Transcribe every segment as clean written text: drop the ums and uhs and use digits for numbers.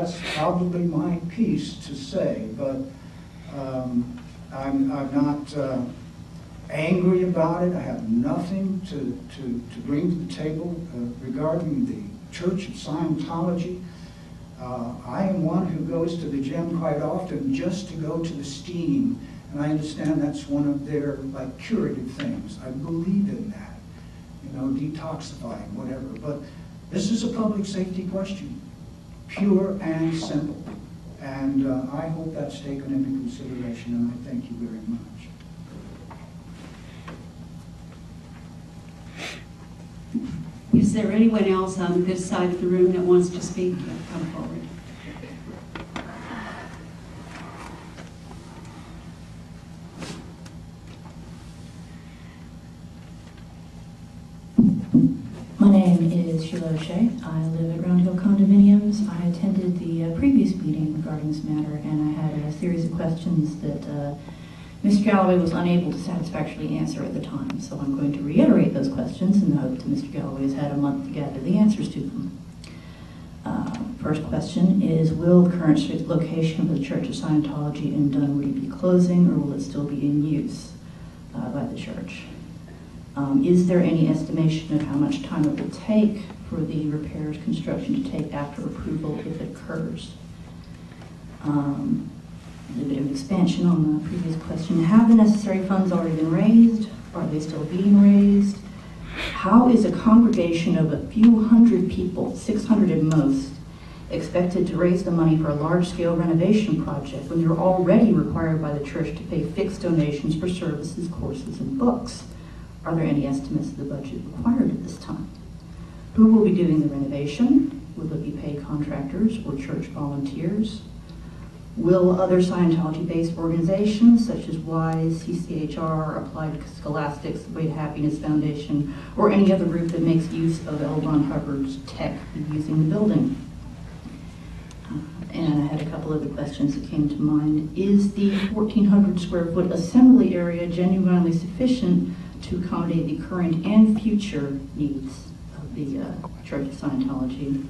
that's probably my piece to say, but I'm not angry about it. I have nothing to bring to the table regarding the Church of Scientology. I am one who goes to the gym quite often just to go to the steam, and I understand that's one of their like curative things. I believe in that, you know, detoxifying, whatever. But this is a public safety question, pure and simple, and I hope that's taken into consideration, and I thank you very much. Is there anyone else on this side of the room that wants to speak? Come forward. My name is Sheila O'Shea. I live at Round Hill Condominiums. I attended the previous meeting regarding this matter, and I had a series of questions that Mr. Galloway was unable to satisfactorily answer at the time. So I'm going to reiterate those questions in the hope that Mr. Galloway has had a month to gather the answers to them. First question is, will the current location of the Church of Scientology in Dunwoody be closing, or will it still be in use by the church? Is there any estimation of how much time it will take for the repairs construction to take after approval if it occurs? A bit of expansion on the previous question. Have the necessary funds already been raised? Are they still being raised? How is a congregation of a few hundred people, 600 at most, expected to raise the money for a large-scale renovation project when they're already required by the church to pay fixed donations for services, courses, and books? Are there any estimates of the budget required at this time? Who will be doing the renovation? Will it be paid contractors or church volunteers? Will other Scientology-based organizations such as WISE, CCHR, Applied Scholastics, the Way to Happiness Foundation, or any other group that makes use of L. Ron Hubbard's tech be using the building? And I had a couple other questions that came to mind. Is the 1,400 square foot assembly area genuinely sufficient to accommodate the current and future needs of the Church of Scientology?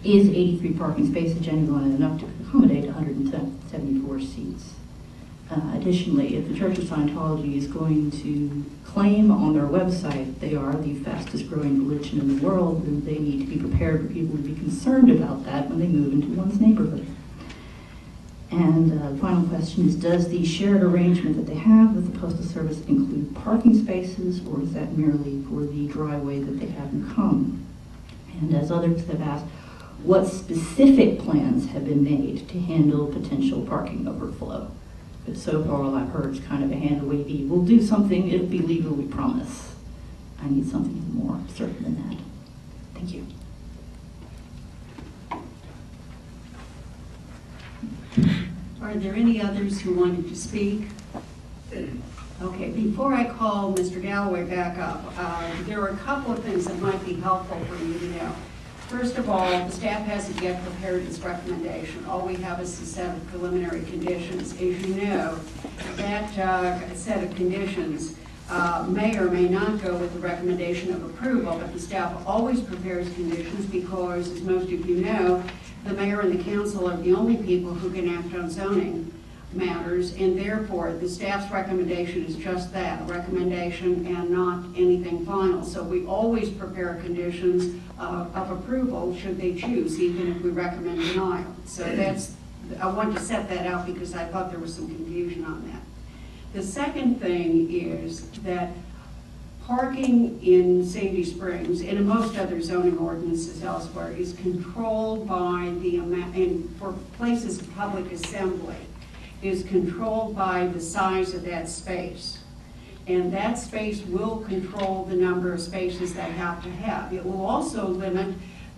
Is 83 parking spaces genuine enough to accommodate 174 seats? Additionally, if the Church of Scientology is going to claim on their website they are the fastest growing religion in the world, then they need to be prepared for people to be concerned about that when they move into one's neighborhood. And the final question is, does the shared arrangement that they have with the Postal Service include parking spaces, or is that merely for the driveway that they have in common? And as others have asked, what specific plans have been made to handle potential parking overflow? But so far all I've heard is kind of a hand wavy, we'll do something, it'll be legal, we promise. I need something more certain than that. Thank you. Are there any others who wanted to speak? Okay, before I call Mr. Galloway back up, there are a couple of things that might be helpful for you to know. First of all, the staff hasn't yet prepared its recommendation. All we have is a set of preliminary conditions. As you know, that set of conditions may or may not go with the recommendation of approval, but the staff always prepares conditions because, as most of you know, the mayor and the council are the only people who can act on zoning matters, and therefore the staff's recommendation is just that, a recommendation and not anything final. So we always prepare conditions of approval should they choose, even if we recommend denial. So that's, I wanted to set that out because I thought there was some confusion on that. The second thing is that parking in Sandy Springs and in most other zoning ordinances elsewhere is controlled by the amount, and for places of public assembly, is controlled by the size of that space. And that space will control the number of spaces they have to have. It will also limit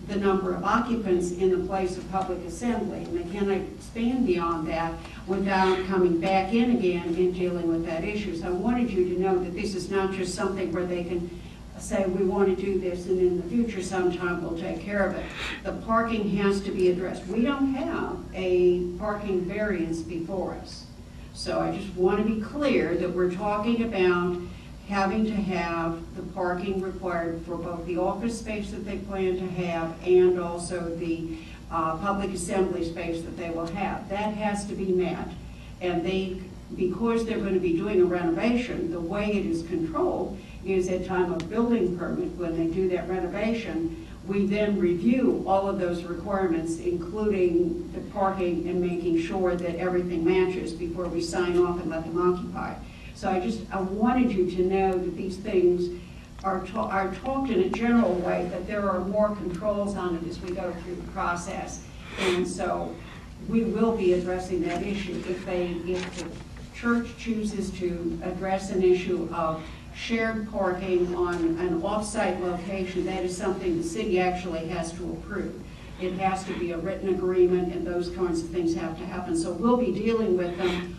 the number of occupants in the place of public assembly. And they cannot expand beyond that without coming back in again and dealing with that issue. So I wanted you to know that this is not just something where they can say, we want to do this and in the future sometime we'll take care of it. The parking has to be addressed. We don't have a parking variance before us. So I just want to be clear that we're talking about having to have the parking required for both the office space that they plan to have and also the public assembly space that they will have. That has to be met. And because they're going to be doing a renovation, the way it is controlled is at time of building permit, when they do that renovation, we then review all of those requirements, including the parking and making sure that everything matches before we sign off and let them occupy. So I wanted you to know that these things are talked in a general way, that there are more controls on it as we go through the process. And so we will be addressing that issue. If the church chooses to address an issue of shared parking on an off-site location, that is something the city actually has to approve. It has to be a written agreement, and those kinds of things have to happen. So we'll be dealing with them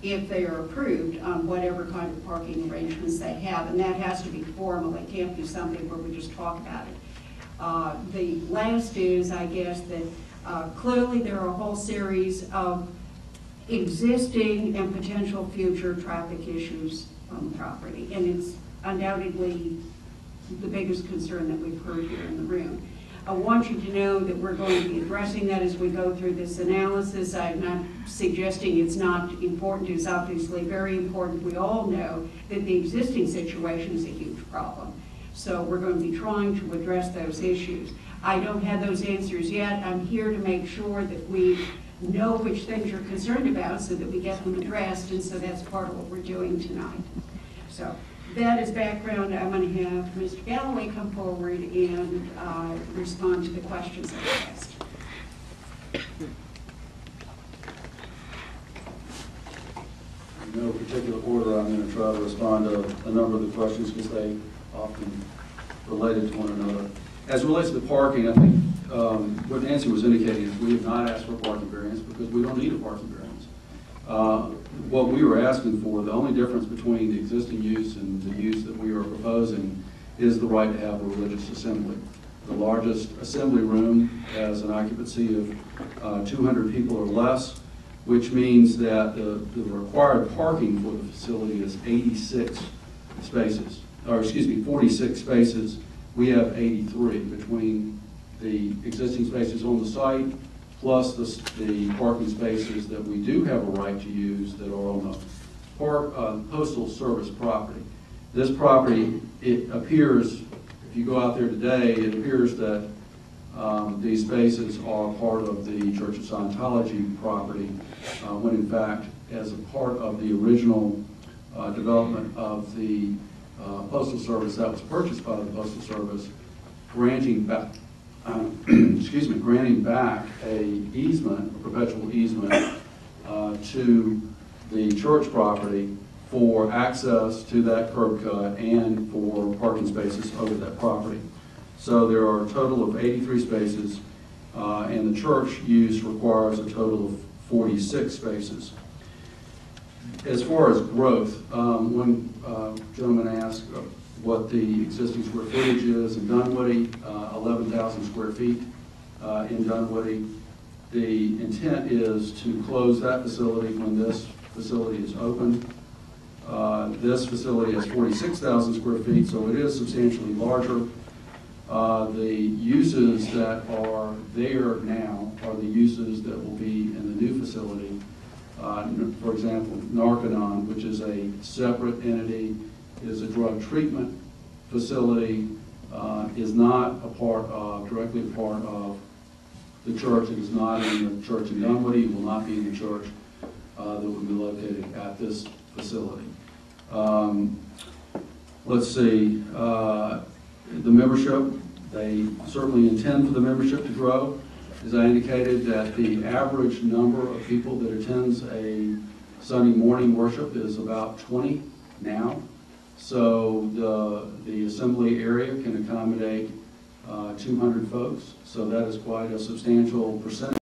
if they are approved on whatever kind of parking arrangements they have, and that has to be formal. It can't be something where we just talk about it. The last is, I guess, that clearly there are a whole series of existing and potential future traffic issues on the property, and it's undoubtedly the biggest concern that we've heard here in the room. I want you to know that we're going to be addressing that as we go through this analysis. I'm not suggesting it's not important. It's obviously very important. We all know that the existing situation is a huge problem. So we're going to be trying to address those issues. I don't have those answers yet. I'm here to make sure that we know which things you're concerned about so that we get them addressed, and so that's part of what we're doing tonight. So that is background. I'm going to have Mr. Galloway come forward and respond to the questions that were asked. In no particular order, I'm going to try to respond to a number of the questions because they often related to one another. As it relates to the parking, I think what Nancy was indicating is we have not asked for a parking variance because we don't need a parking variance. What we were asking for, the only difference between the existing use and the use that we are proposing is the right to have a religious assembly. The largest assembly room has an occupancy of 200 people or less, which means that the required parking for the facility is 86 spaces, or excuse me, 46 spaces. We have 83 between the existing spaces on the site plus the parking spaces that we do have a right to use that are on the Postal Service property. This property, it appears, if you go out there today, it appears that these spaces are part of the Church of Scientology property, when in fact, as a part of the original development of the Postal Service that was purchased by the Postal Service, granting back, granting back a easement, a perpetual easement to the church property for access to that curb cut and for parking spaces over that property. So there are a total of 83 spaces, and the church use requires a total of 46 spaces. As far as growth, one gentleman asked what the existing square footage is in Dunwoody, 11,000 square feet in Dunwoody. The intent is to close that facility when this facility is open. This facility has 46,000 square feet, so it is substantially larger. The uses that are there now are the uses that will be in the new facility. For example, Narconon, which is a separate entity, is a drug treatment facility, is not directly a part of the church. It is not in the church in Dunwoody. It will not be in the church that will be located at this facility. Let's see, the membership, they certainly intend for the membership to grow. As I indicated, that the average number of people that attends a Sunday morning worship is about 20 now. So the assembly area can accommodate 200 folks. So that is quite a substantial percentage.